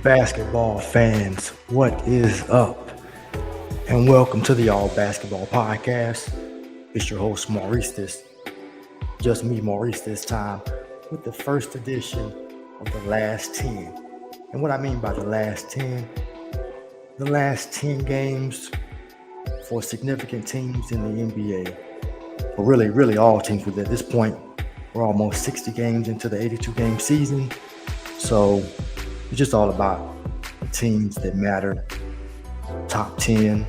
Basketball fans, what is up? And welcome to the All Basketball Podcast. It's your host, Maurice. Just me, Maurice, this time with the first edition of the last 10. And what I mean by the last 10 games for significant teams in the NBA. But really all teams, with at this point, we're almost 60 games into the 82-game season. So it's just all about the teams that matter, top 10,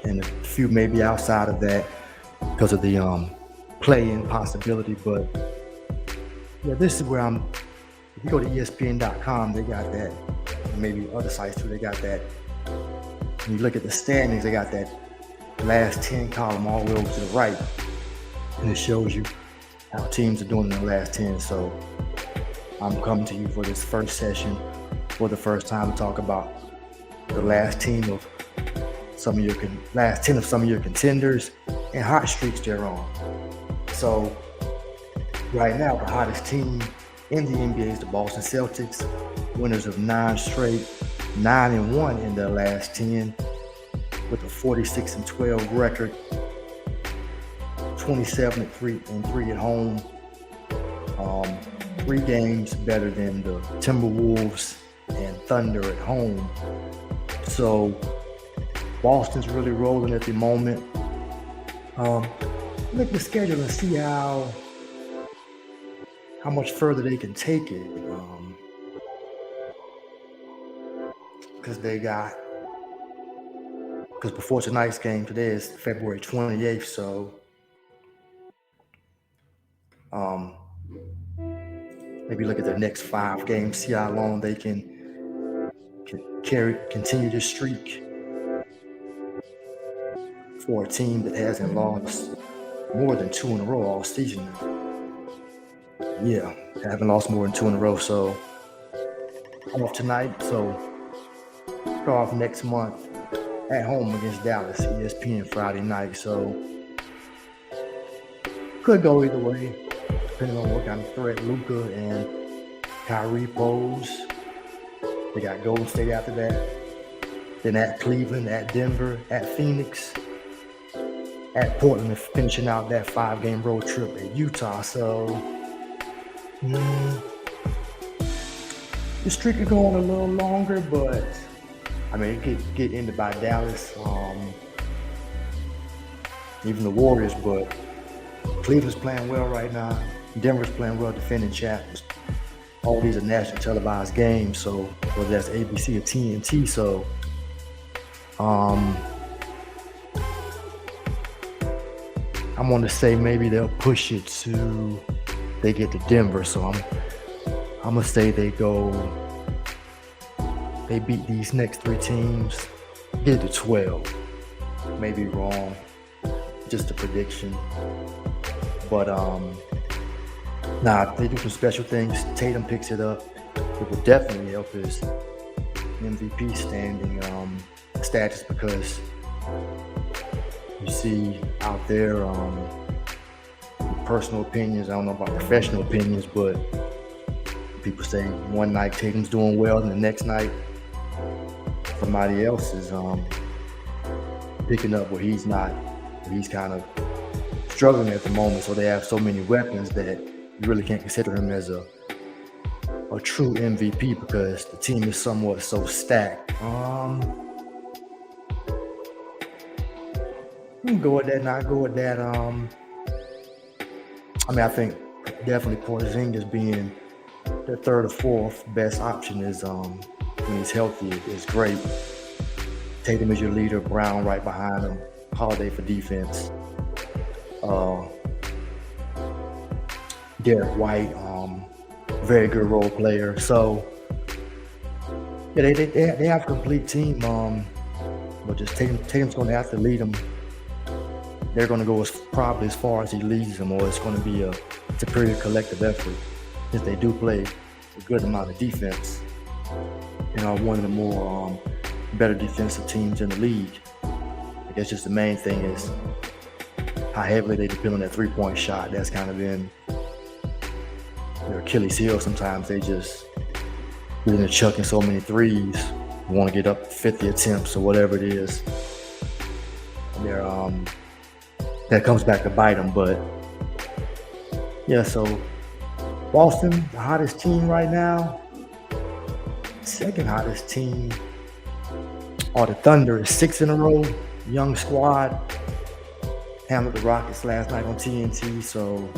and a few maybe outside of that because of the play-in possibility. But yeah, this is where if you go to ESPN.com, they got that, and maybe other sites too, they got that. When you look at the standings, they got that last 10 column all the way over to the right, and it shows you how teams are doing in the last 10. So I'm coming to you for this first session for the first time to talk about the last 10 of some of your contenders and hot streaks they're on. So right now, the hottest team in the NBA is the Boston Celtics, winners of 9 straight, 9-1 in their last 10, with a 46-12 record, 27-3 at home. 3 games better than the Timberwolves and Thunder at home. So Boston's really rolling at the moment. Look at the schedule and see how much further they can take it. Because before tonight's game, today is February 28th, so maybe look at the next 5 games, see how long they can continue this streak for a team that hasn't lost more than 2 in a row all season. Yeah, haven't lost more than 2 in a row. So I'm off tonight, so start off next month at home against Dallas, ESPN Friday night. So could go either way, depending on what kind of threat Luka and Kyrie pose. They got Golden State after that, then at Cleveland, at Denver, at Phoenix, at Portland, and finishing out that 5-game road trip at Utah. So the streak is going a little longer, but I mean, it could get ended by Dallas, even the Warriors, but Cleveland's playing well right now. Denver's playing well, defending champs. All these are national televised games, so whether that's ABC or TNT. So I'm going to say maybe they'll push it to they get to Denver. So I'm going to say they beat these next 3 teams, get to 12. Maybe wrong, just a prediction. But they do some special things. Tatum picks it up. It will definitely help his MVP standing status, because you see out there personal opinions. I don't know about professional opinions, but people say one night Tatum's doing well, and the next night somebody else is picking up where he's not. He's kind of struggling at the moment. So they have so many weapons that you really can't consider him as a true MVP, because the team is somewhat so stacked. You can go with that, not go with that. I think definitely Porzingis being the 3rd or 4th best option is when he's healthy is great. Tatum is your leader, Brown right behind him, Holiday for defense. Derek White, very good role player. So yeah, they have a complete team. But just Tatum's going to have to lead them. They're going to go probably as far as he leads them, or it's going to be a superior collective effort, since they do play a good amount of defense and are one of the more better defensive teams in the league. I guess just the main thing is how heavily they depend on that 3-point shot. That's kind of been their Achilles heel. Sometimes they just getting to chucking so many threes. You want to get up 50 attempts or whatever it is. They're, that comes back to bite them. But yeah, so Boston, the hottest team right now. Second hottest team are the Thunder. Is 6 in a row. Young squad. Hammered the Rockets last night on TNT. So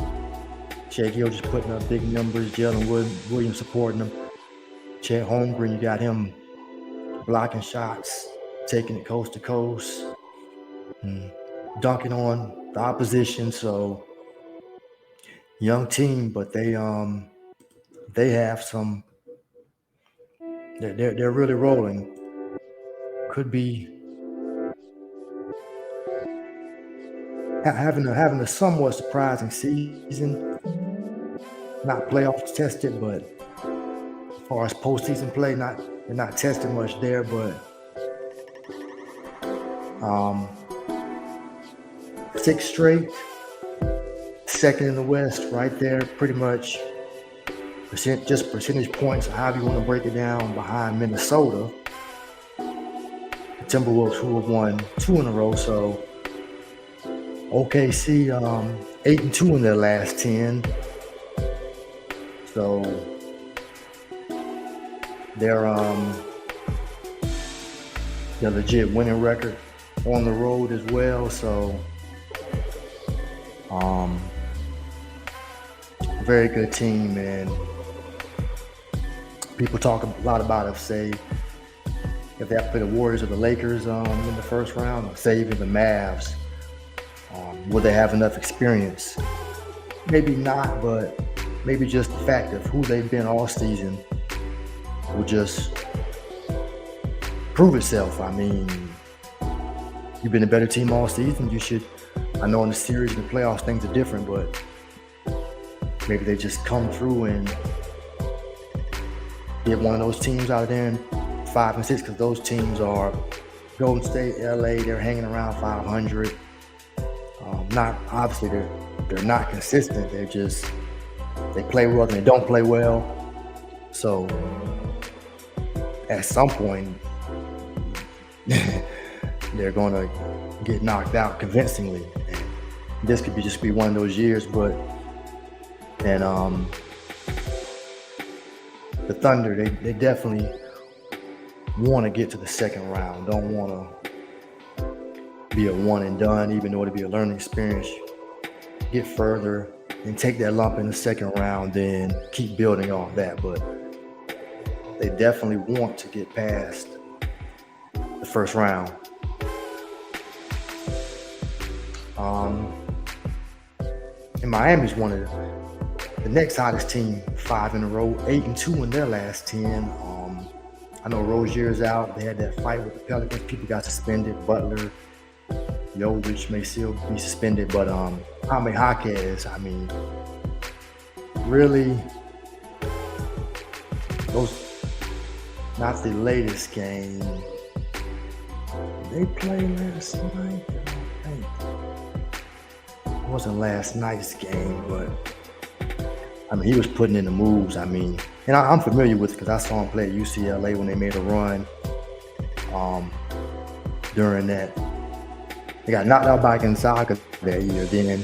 Shea Gill just putting up big numbers. Jalen Williams supporting them. Chet Holmgren, you got him blocking shots, taking it coast to coast, dunking on the opposition. So young team, but they have some. They're really rolling. Could be having a somewhat surprising season. Not playoffs tested, but as far as postseason play, they're not tested much there. But 6 straight, second in the West, right there, pretty much. Just percentage points, however you want to break it down, behind Minnesota. The Timberwolves, who have won 2 in a row. So OKC 8-2 in their last 10. So they're legit winning record on the road as well. So very good team, and people talk a lot about it. Say if they have to play the Warriors or the Lakers in the first round, or say even the Mavs, will they have enough experience? Maybe not, but maybe just the fact of who they've been all season will just prove itself. I mean, you've been a better team all season. You should. I know in the series and the playoffs things are different, but maybe they just come through and get one of those teams out of there in 5 and 6, because those teams are Golden State, LA. They're hanging around 500. Not obviously they're not consistent. They're just they play well and they don't play well. So at some point they're going to get knocked out convincingly. This could just be one of those years, but. And the Thunder, they definitely want to get to the second round. Don't want to be a one and done, even though it'll be a learning experience. Get further and take that lump in the second round, then keep building off that. But they definitely want to get past the first round. And Miami's one of the next hottest team, 5 in a row, 8-2 in their last 10. I know Rozier's out. They had that fight with the Pelicans. People got suspended. Butler, Jovic may still be suspended, but Jaime Jaquez, I mean, really, those, not the latest game. They played last night, I think. It wasn't last night's game, but I mean, he was putting in the moves. I mean, and I'm familiar with it because I saw him play at UCLA when they made a run during that. They got knocked out by Gonzaga that year. Then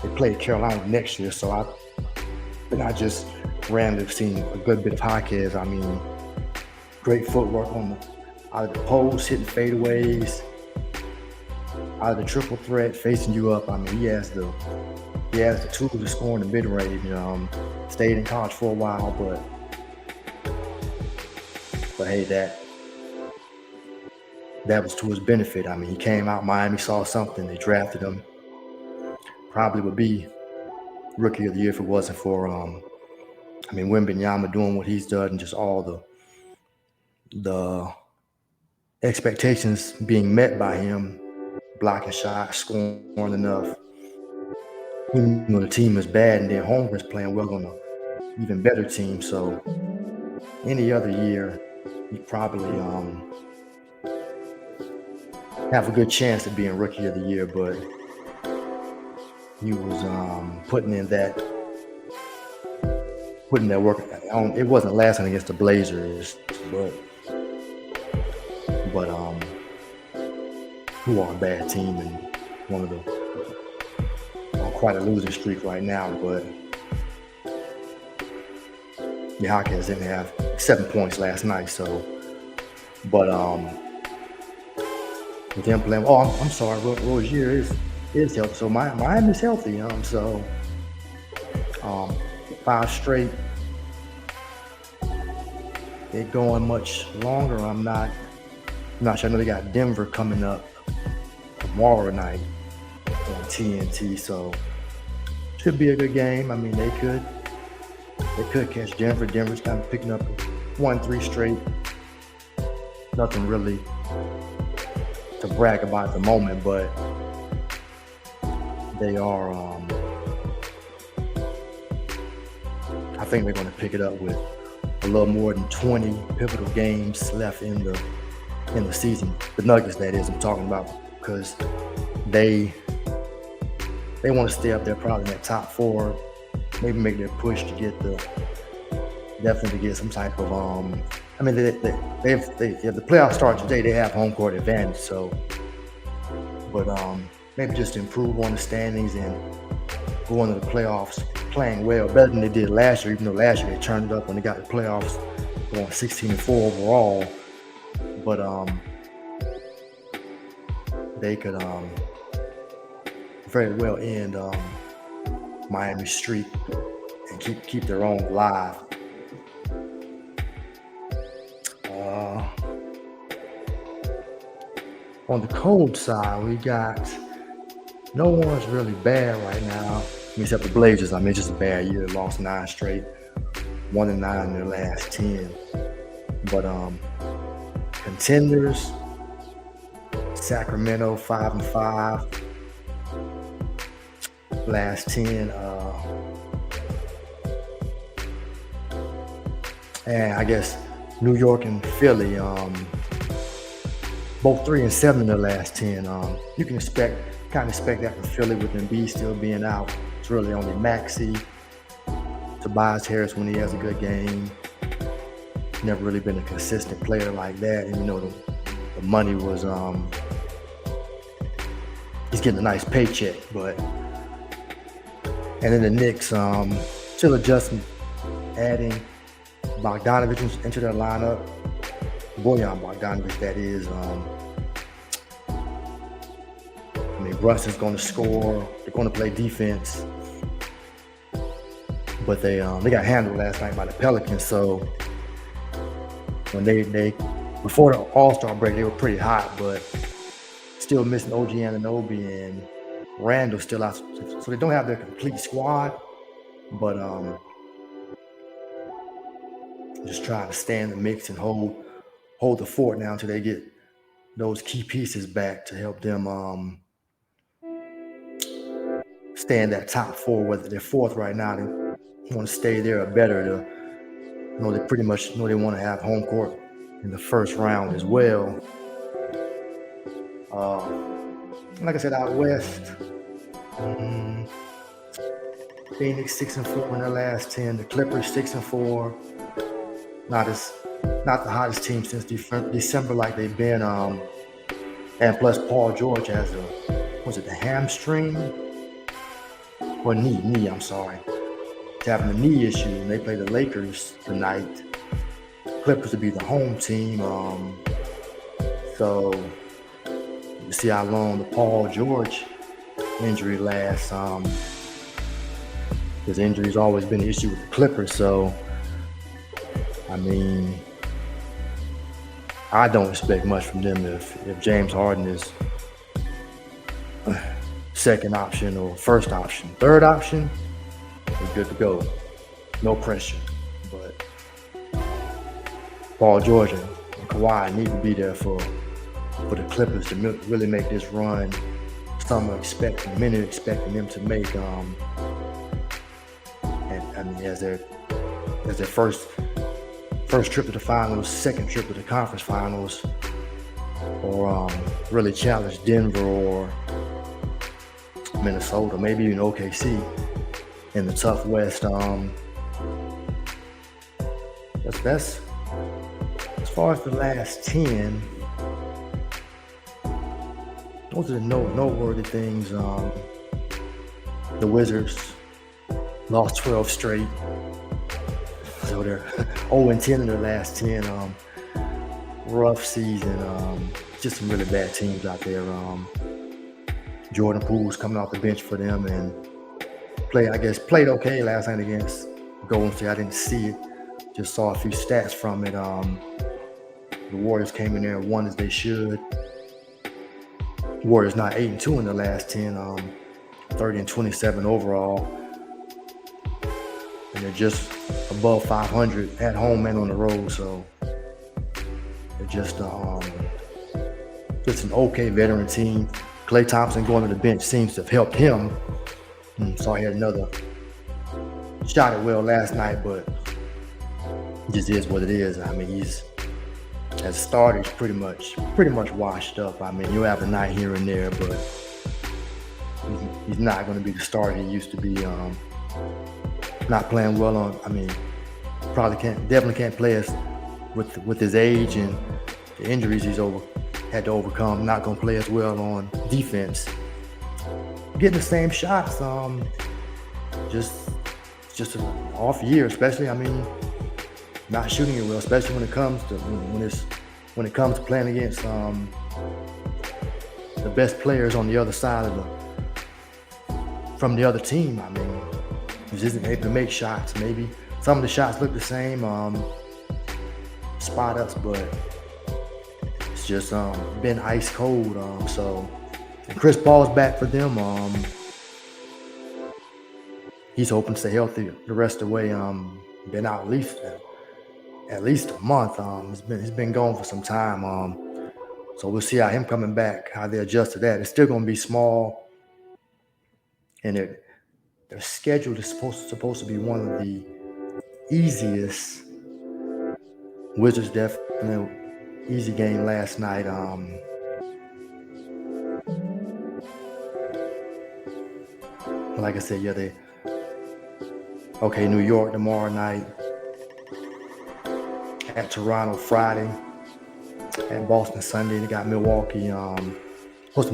they played Carolina next year. So I just randomly seen a good bit of Jaquez. I mean, great footwork out of the post, hitting fadeaways, out of the triple threat, facing you up. I mean, he has the tools to score in the mid-range. Stayed in college for a while, but hey, that was to his benefit. I mean, he came out, Miami saw something, they drafted him. Probably would be rookie of the year if it wasn't for Wembanyama doing what he's done, and just all the expectations being met by him, blocking shots, scoring enough. The team is bad, and then Holmgren's playing well on an even better team. So any other year, he probably have a good chance of being rookie of the year, but he was putting in putting their work on. It wasn't last night against the Blazers, but who are a bad team and one of the on quite a losing streak right now. But the Hawkins didn't have 7 points last night, so. But with them playing, I'm sorry, Rozier is healthy, so Miami's healthy. So 5 straight. They're going much longer. I'm not sure. I know they got Denver coming up tomorrow night on TNT, so should be a good game. I mean, they could catch Denver. Denver's kind of picking up 1-3 straight. Nothing really to brag about at the moment, but they are. I think they're going to pick it up with a little more than 20 pivotal games left in the season. The Nuggets, that is, I'm talking about, because they want to stay up there, probably in that top 4. Maybe make their push to get definitely to get some type of I mean, if the playoffs start today, they have home court advantage. So, but maybe just improve on the standings and go into the playoffs playing well, better than they did last year. Even though last year they turned it up when they got the playoffs, going 16-4 overall. But they could very well end Miami's streak and keep their own alive. On the cold side, we got no one's really bad right now, except the Blazers. I mean, it's just a bad year. Lost 9 straight, 1-9 in their last 10. But contenders, Sacramento 5-5, last 10. And I guess New York and Philly, both 3-7 in their last 10. You can kind of expect that from Philly with Embiid still being out. It's really only Maxey, Tobias Harris when he has a good game. Never really been a consistent player like that. And the money was he's getting a nice paycheck, but and then the Knicks still adjusting, adding Bogdanovich into their lineup. Bojan Bogdanovich, that is. I mean, Russ is going to score. They're going to play defense, but they got handled last night by the Pelicans. So when they before the All-Star break, they were pretty hot, but still missing OG Anunoby and Randall still out. So they don't have their complete squad, but just trying to stay in the mix and hold the fort now until they get those key pieces back to help them stay in that top 4. Whether they're 4th right now, they want to stay there or better. They pretty much know they want to have home court in the first round as well. Like I said, out west, Phoenix 6-4 in their last 10. The Clippers 6-4. Not the hottest team since December like they've been. And plus Paul George has the hamstring or knee? I'm sorry. He's having a knee issue, and they play the Lakers tonight. Clippers to be the home team. So you see how long the Paul George injury lasts. His injury's always been an issue with the Clippers. So I mean, I don't expect much from them if James Harden is second option or first option. Third option, we're good to go. No pressure. But Paul George and Kawhi need to be there for the Clippers to really make this run. Many are expecting them to make. And I mean, as their first trip to the finals, second trip to the conference finals, or really challenge Denver or Minnesota, maybe even OKC in the tough West. That's as far as the last 10. Those are the noteworthy things. The Wizards lost 12 straight, so they're 0-10 in their last 10. Rough season. Just some really bad teams out there. Jordan Poole's coming off the bench for them and played okay last night against Golden State. I didn't see it, just saw a few stats from it. The Warriors came in there and won as they should. Warriors not 8-2 in the last 10, 30-27 overall, and they're just above 500 at home and on the road. So they're just an okay veteran team. Klay Thompson going to the bench seems to have helped him. So he had another shot at Will last night, but it just is what it is. I mean, he's as a starter, he's pretty much washed up. I mean, you'll have a night here and there, but he's not going to be the starter he used to be. Not playing well on. I mean, definitely can't play with his age and the injuries he's had to overcome. Not going to play as well on defense. Getting the same shots. Just an off year, especially. I mean, not shooting it well, especially when it comes to playing against the best players on the other side from the other team. I mean, he just isn't able to make shots. Maybe some of the shots look the same, spot ups, but it's just been ice cold. And Chris Paul's back for them. He's hoping to stay healthy the rest of the way. Been out at least a month. He's been gone for some time. So we'll see how him coming back, how they adjust to that. It's still going to be small, and their schedule is supposed to be one of the easiest. Wizards definitely easy game last night. Like I said, yeah, New York tomorrow night, at Toronto Friday, at Boston Sunday. They got Milwaukee. Some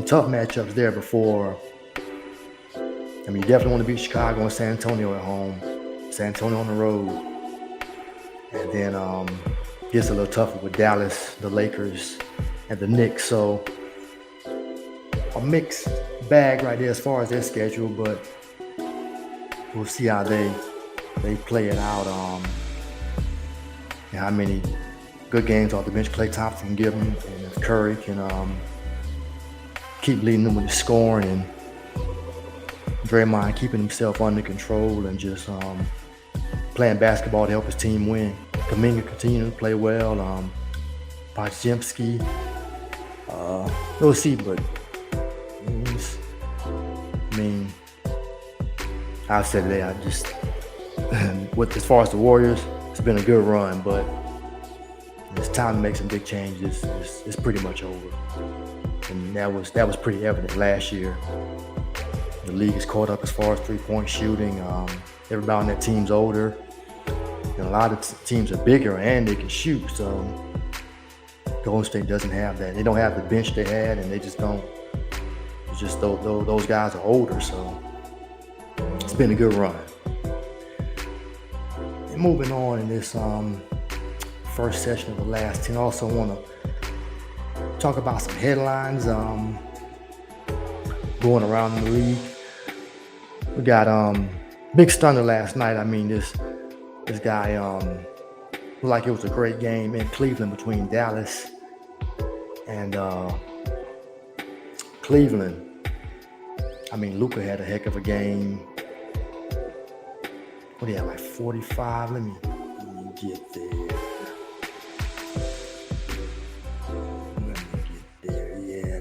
tough matchups there before. I mean, you definitely want to beat Chicago and San Antonio at home, San Antonio on the road, and then gets a little tougher with Dallas, the Lakers, and the Knicks. So a mixed bag right there as far as their schedule, but we'll see how they play it out. And how many good games off the bench Klay Thompson can give them, and if Curry can keep leading them with the scoring, and Draymond keeping himself under control and just playing basketball to help his team win. Kuminga continuing to play well. Podziemski, we'll see, but I mean, I've said today, as far as the Warriors, it's been a good run, but it's time to make some big changes. It's pretty much over, and that was pretty evident last year. The league is caught up as far as three-point shooting. Everybody on that team's older, and a lot of teams are bigger and they can shoot. So Golden State doesn't have that. They don't have the bench they had, and they just don't. It's just those guys are older, so it's been a good run. And moving on in this first session of the last 10, I also want to talk about some headlines going around the league. We got big stunner last night. I mean, this guy looked like it was a great game in Cleveland between Dallas and Cleveland. I mean, Luka had a heck of a game. What do you have, like 45? Let me get there. Yeah.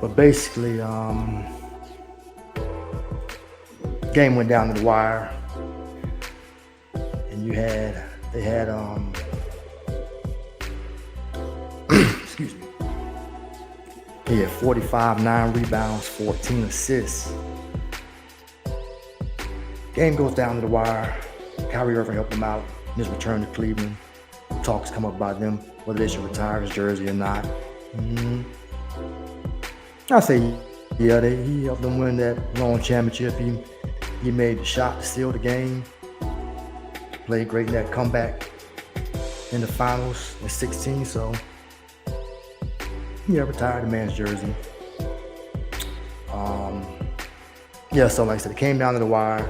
But basically, game went down to the wire, and they had excuse me. He had 45, 9 rebounds, 14 assists. Game goes down to the wire. Kyrie Irving helped him out in his return to Cleveland. Talks come up about them, whether they should retire his jersey or not. I say, yeah, he helped them win that long championship. He made the shot to seal the game. Played great in that comeback in the finals in 16. So, yeah, retired the man's jersey. Yeah, so like I said, it came down to the wire.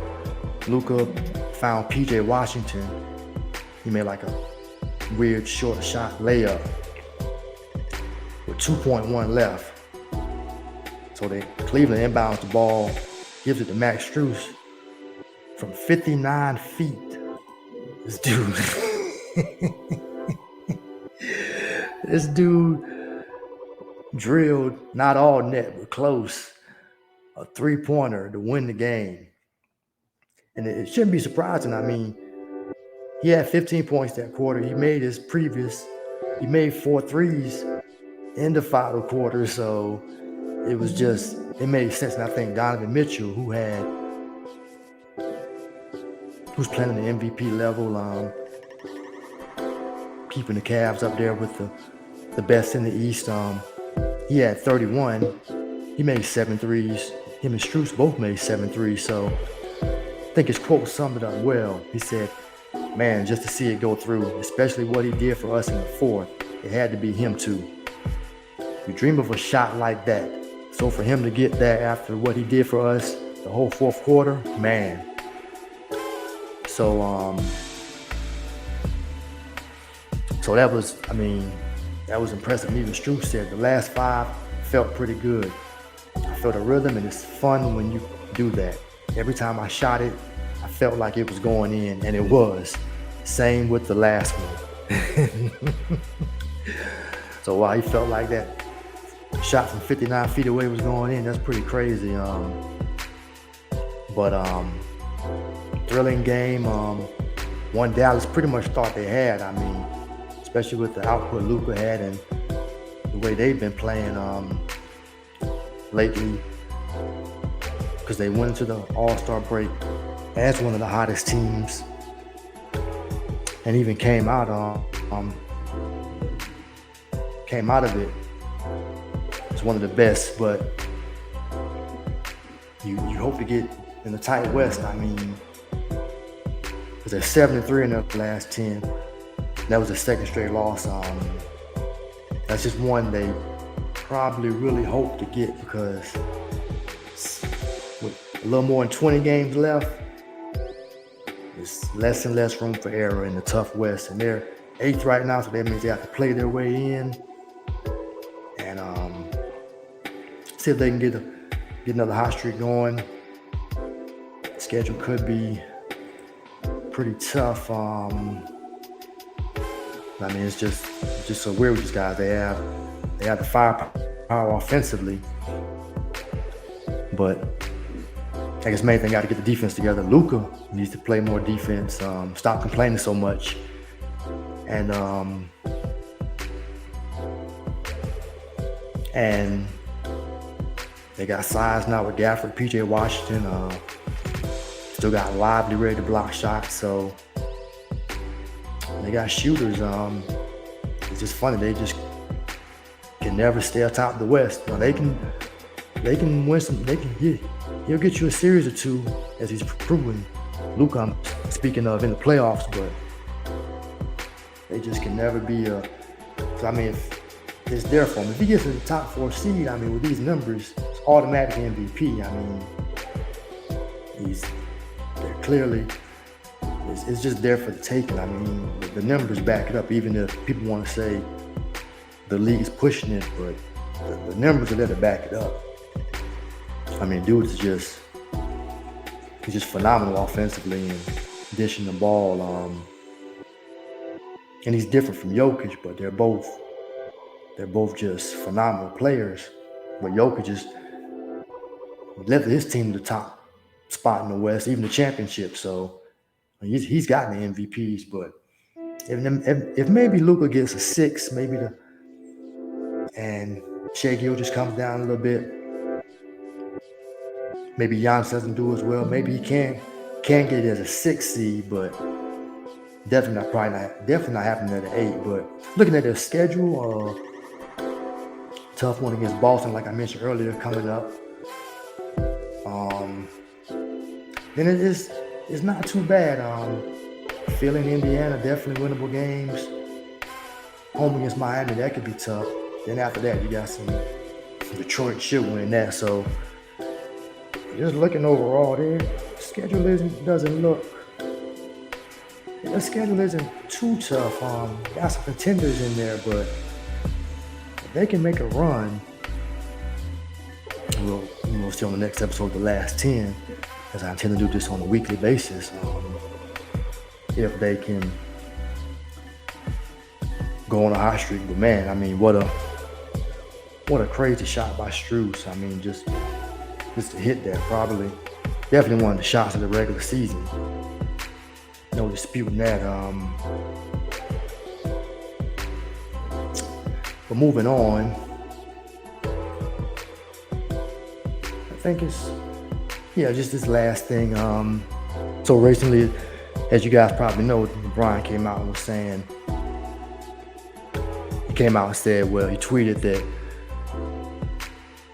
Luka found PJ Washington. He made like a weird short shot layup with 2.1 left. So Cleveland inbounds the ball, gives it to Max Strus from 59 feet. This dude drilled, not all net, but close, a three-pointer to win the game. And it shouldn't be surprising. I mean, he had 15 points that quarter. He made 4 threes in the final quarter. So it made sense. And I think Donovan Mitchell, who's playing at the MVP level, keeping the Cavs up there with the best in the East. He had 31. He made 7 threes. Him and Strus both made 7 threes. So I think his quote summed it up well. He said, man, just to see it go through, especially what he did for us in the fourth, it had to be him too. We dream of a shot like that. So for him to get that after what he did for us the whole fourth quarter, man. So that was impressive. Even Strus said the last 5 felt pretty good. I felt a rhythm, and it's fun when you do that. Every time I shot it, I felt like it was going in, and it was. Same with the last one. So while he felt like that shot from 59 feet away was going in, that's pretty crazy. Thrilling game. One Dallas pretty much thought they had. I mean, especially with the output Luka had and the way they've been playing lately, because they went into the All-Star break as one of the hottest teams, and even came out of it as one of the best. But you hope to get in the tight West. I mean, because they're 7-3 in their last 10. That was a second straight loss. That's just one they probably really hope to get, because with a little more than 20 games left, there's less and less room for error in the tough West. And they're 8th right now, so that means they have to play their way in and see if they can get another hot streak going. The schedule could be pretty tough. I mean, it's just so weird with these guys. They have the firepower offensively, but I guess main thing, got to get the defense together. Luka needs to play more defense, stop complaining so much, and they got size now with Gafford, PJ Washington. Still got Lively ready to block shots, so they got shooters. It's just funny, they just can never stay atop the West. You know, they can win some. He'll get you a series or two, as he's proven. Luka, I'm speaking of, in the playoffs, but they just can never be a. So I mean, if it's there for him, if he gets to the top 4 seed, I mean, with these numbers, it's automatic MVP. I mean, they're clearly. It's just there for the taking. I mean, the numbers back it up, even if people want to say the league is pushing it, but the numbers are there to back it up. I mean, dude is just phenomenal offensively and dishing the ball. And he's different from Jokic, but they're both just phenomenal players. But Jokic just led his team to the top spot in the West, even the championship. So he's gotten the MVPs, but if maybe Luka gets a 6, and Shea Gill just comes down a little bit. Maybe Giannis doesn't do as well. Maybe he can't Can't get it as a 6 seed, but definitely not happening at an 8. But looking at their schedule, tough one against Boston, like I mentioned earlier, coming up. Then it's not too bad. Philly and Indiana, definitely winnable games. Home against Miami, that could be tough. Then after that, you got some Detroit should win that. So just looking overall, their schedule the schedule isn't too tough. Got some contenders in there, but if they can make a run, we'll see on the next episode, the last 10, because I intend to do this on a weekly basis. If they can go on a hot streak, but man, I mean, what a crazy shot by Strus. I mean, just to hit that, definitely one of the shots of the regular season. No disputing that. But moving on, I think it's just this last thing. So recently, as you guys probably know, LeBron came out and was saying, he tweeted that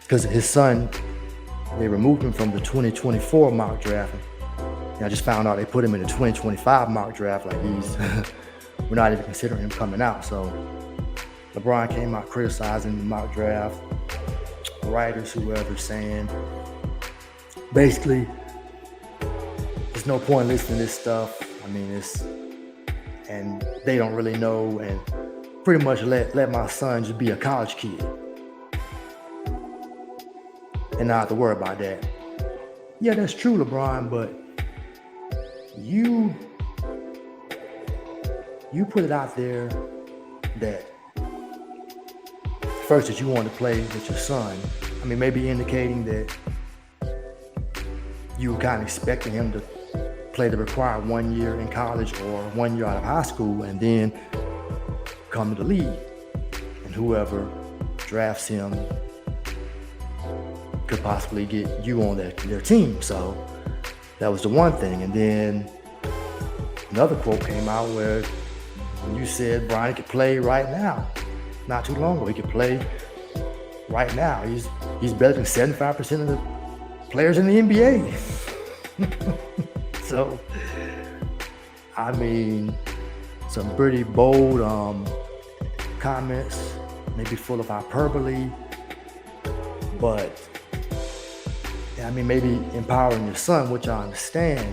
because his son, they removed him from the 2024 mock draft. And I just found out they put him in the 2025 mock draft. Like we're not even considering him coming out. So LeBron came out criticizing the mock draft, writers, whoever, saying basically there's no point listening to this stuff. I mean, and they don't really know, and pretty much let my son just be a college kid and not have to worry about that. Yeah, that's true, LeBron, but you put it out there that first that you want to play with your son. I mean, maybe indicating that you were kind of expecting him to play the required 1 year in college or 1 year out of high school and then come to the league. And whoever drafts him could possibly get you on their team. So that was the one thing. And then another quote came out where you said Brian could play right now. Not too long ago, he could play right now. He's better than 75% of the players in the NBA. So, I mean, some pretty bold comments, maybe full of hyperbole, but I mean, maybe empowering your son, which I understand,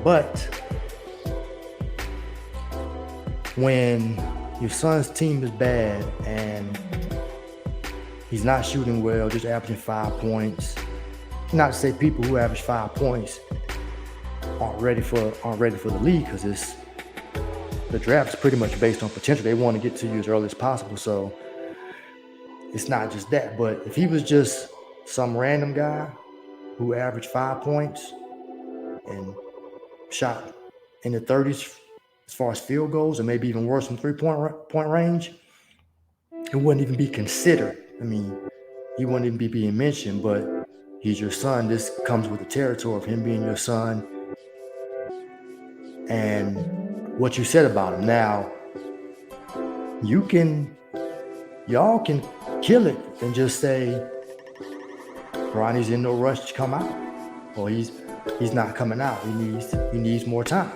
but when your son's team is bad and he's not shooting well, just averaging 5 points, not to say people who average 5 points aren't ready for the league, because the draft is pretty much based on potential. They want to get to you as early as possible, so it's not just that. But if he was just some random guy who averaged 5 points and shot in the 30s as far as field goals, or maybe even worse from three-point range, it wouldn't even be considered. I mean, he wouldn't even be being mentioned, but he's your son. This comes with the territory of him being your son and what you said about him. Now, y'all can kill it and just say Ronnie's in no rush to come out, or he's not coming out. He needs more time,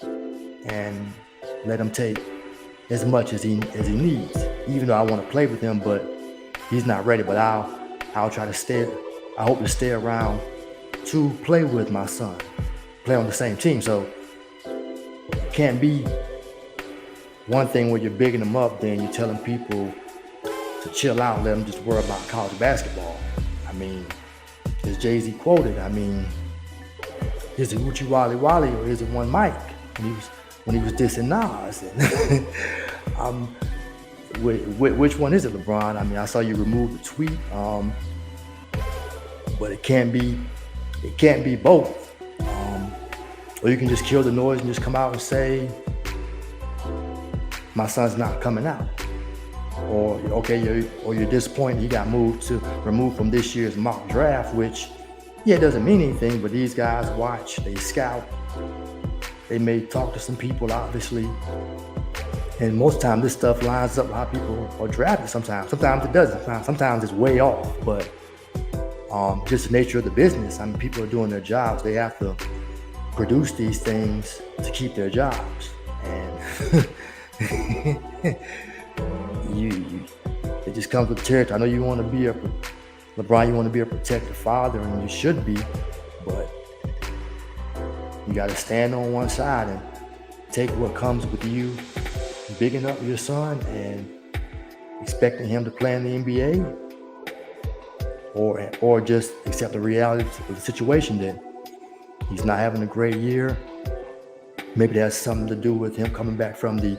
and let him take as much as he needs. Even though I want to play with him, but he's not ready. But I'll try to stay. I hope to stay around to play with my son, play on the same team. So it can't be one thing where you're bigging them up, then you're telling people to chill out, let them just worry about college basketball. I mean, as Jay-Z quoted, I mean, is it Uchi Wally Wally or is it One Mike? When he was dissing Nas. Which one is it, LeBron? I mean, I saw you remove the tweet, but it can't be both. Or you can just kill the noise and just come out and say, my son's not coming out. Or you're disappointed he got removed from this year's mock draft, which Yeah, it doesn't mean anything, but these guys watch, they scout, they may talk to some people, obviously. And most time this stuff lines up how people are drafted sometimes. Sometimes it doesn't. Sometimes it's way off. But just the nature of the business. I mean, people are doing their jobs. They have to produce these things to keep their jobs. And it just comes with the territory. I know you want to be LeBron, you want to be a protective father, and you should be. But you got to stand on one side and take what comes with you bigging up your son and expecting him to play in the NBA, or just accept the reality of the situation that he's not having a great year. Maybe that has something to do with him coming back from the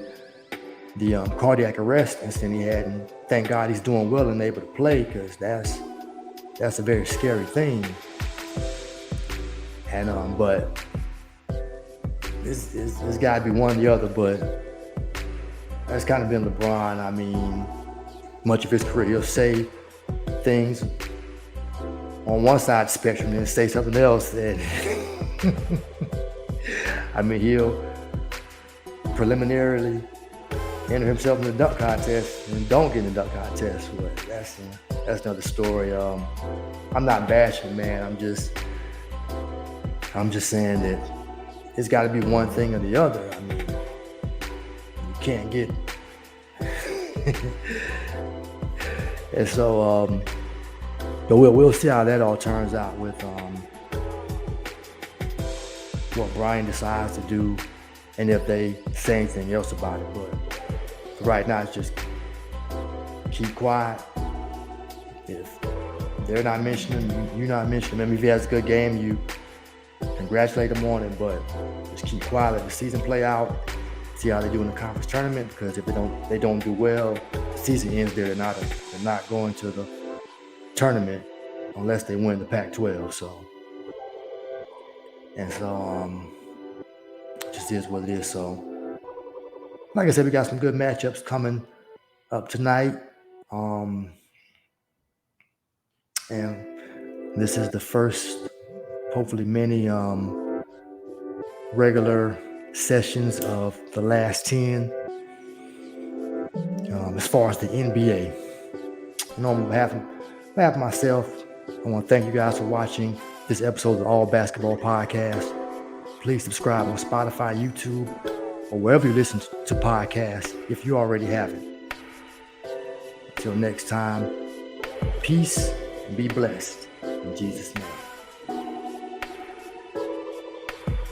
cardiac arrest incident he had, and thank God he's doing well and able to play, because that's a very scary thing. And but it's got to be one or the other. But that's kind of been LeBron. I mean, much of his career, he'll say things on one side of the spectrum and say something else. And I mean, he'll preliminarily enter himself in the dunk contest and don't get in the dunk contest. But that's another story. I'm not bashing, man. I'm just saying that it's got to be one thing or the other. I mean, you can't get. And so, but we'll see how that all turns out with what Brian decides to do, and if they say anything else about it. But right now, it's just keep quiet. If they're not mentioning him, you're not mentioning him. If he has a good game, you congratulate them on it, but just keep quiet, let the season play out, see how they do in the conference tournament, because if they don't do well, the season ends there. They're not going to the tournament unless they win the Pac-12. So just is what it is. So like I said, we got some good matchups coming up tonight, and this is the first, hopefully, many regular sessions of the last 10 as far as the NBA. On behalf of myself, I want to thank you guys for watching this episode of the All Basketball Podcast. Please subscribe on Spotify, YouTube, or wherever you listen to podcasts if you already haven't. Until next time, peace and be blessed in Jesus' name.